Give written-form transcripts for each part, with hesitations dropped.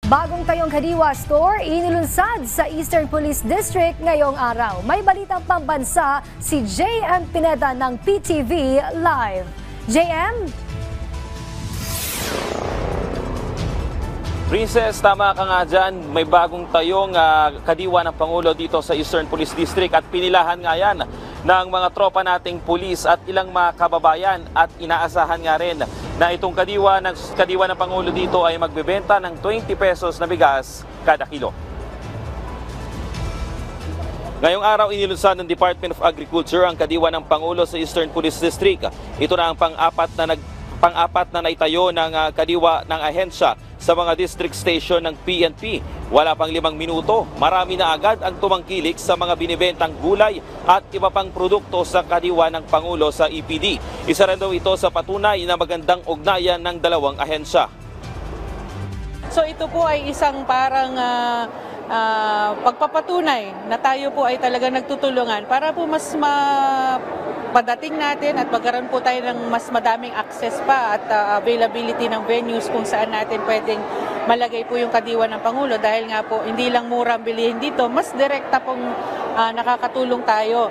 Bagong tayong Kadiwa Store inilunsad sa Eastern Police District ngayong araw. May balitang pambansa si JM Pineda ng PTV Live. JM? Princess, tama ka nga dyan. May bagong tayong kadiwa ng Pangulo dito sa Eastern Police District at pinilahan nga yan ng mga tropa nating pulis at ilang mga kababayan at inaasahan nga rin na itong kadiwa ng Pangulo dito ay magbebenta ng 20 pesos na bigas kada kilo. Ngayong araw inilunsad ng Department of Agriculture ang kadiwa ng Pangulo sa Eastern Police District. Ito na ang pang-apat na naitayo ng kadiwa ng ahensya sa mga district station ng PNP. Wala pang 5 minuto, marami na agad ang tumangkilik sa mga binibentang gulay at iba pang produkto sa kadiwa ng Pangulo sa EPD. Isa rin daw ito sa patunay na magandang ugnayan ng dalawang ahensya. So ito po ay isang parang pagpapatunay na tayo po ay talagang nagtutulungan para po mas padating natin at magkaroon po tayo ng mas madaming access pa at availability ng venues kung saan natin pwedeng malagay po yung kadiwa ng Pangulo dahil nga po hindi lang mura ang bilihin dito, mas direkta pong nakakatulong tayo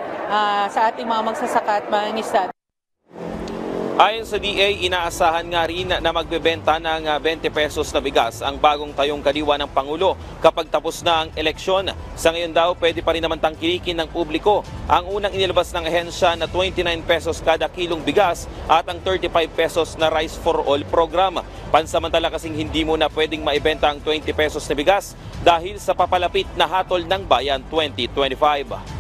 sa ating mga magsasaka at mga ngisda. Ayon sa DA, inaasahan nga rin na magbebenta ng 20 pesos na bigas ang bagong tayong kadiwa ng Pangulo kapag tapos na ang eleksyon. Sa ngayon daw, pwede pa rin naman tangkilikin ng publiko ang unang inilabas ng ahensya na 29 pesos kada kilong bigas at ang 35 pesos na Rice for All program. Pansamantala kasing hindi mo na pwedeng maibenta ang 20 pesos na bigas dahil sa papalapit na hatol ng Bayan 2025.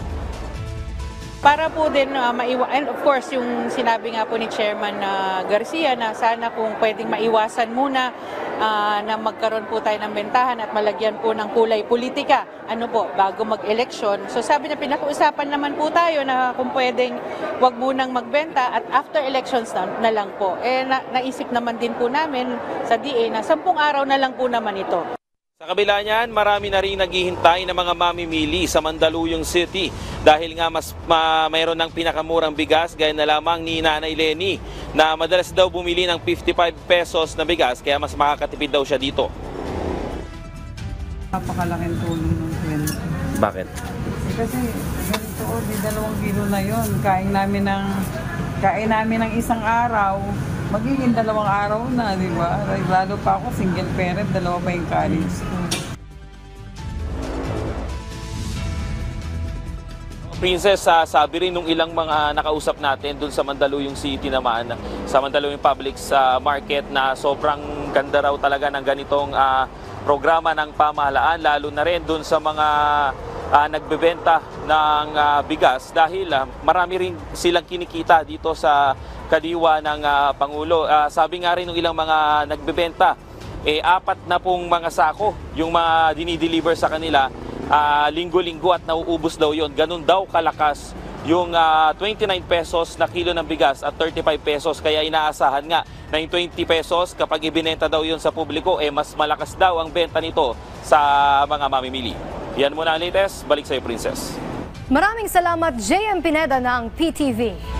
Para po din and of course yung sinabi nga po ni Chairman Garcia na sana kung pwedeng maiwasan muna na magkaroon po tayo ng bentahan at malagyan po ng kulay politika bago mag-election. So sabi na pinag-uusapan naman po tayo na kung pwedeng wag munang magbenta at after elections na lang po. Naisip naman din po namin sa DA na 10 araw na lang po naman ito. Sa kabila niyan, marami na rin naghihintay na mga mamimili sa Mandaluyong City dahil nga mayroon ng pinakamurang bigas gaya na lamang ni Nanay Lenny na madalas daw bumili ng 55 pesos na bigas kaya mas makakatipid daw siya dito. Napakalaking tulong ng 20. Bakit? Kasi ganito, di 2 kilo na yon. Kain namin ng isang araw. Magiging 2 araw na, di ba? Lalo pa ako, single parent, 2 pa yung college school. Princess, sabi rin nung ilang mga nakausap natin dun sa Mandaluyong City naman, sa Mandaluyong Public Market na sobrang ganda raw talaga ng ganitong programa ng pamahalaan, lalo na rin dun sa mga nagbebenta ng bigas dahil marami rin silang kinikita dito sa kadiwa ng Pangulo. Sabi nga rin ng ilang mga nagbebenta, 4 na pong mga sako yung mga dinideliver sa kanila linggo-linggo at nauubos daw yon. Ganun daw kalakas yung 29 pesos na kilo ng bigas at 35 pesos. Kaya inaasahan nga na yung 20 pesos kapag ibinenta daw yon sa publiko, mas malakas daw ang benta nito sa mga mamimili. Yan muna ang latest. Balik sa'yo, Princess. Maraming salamat, JM Pineda ng PTV.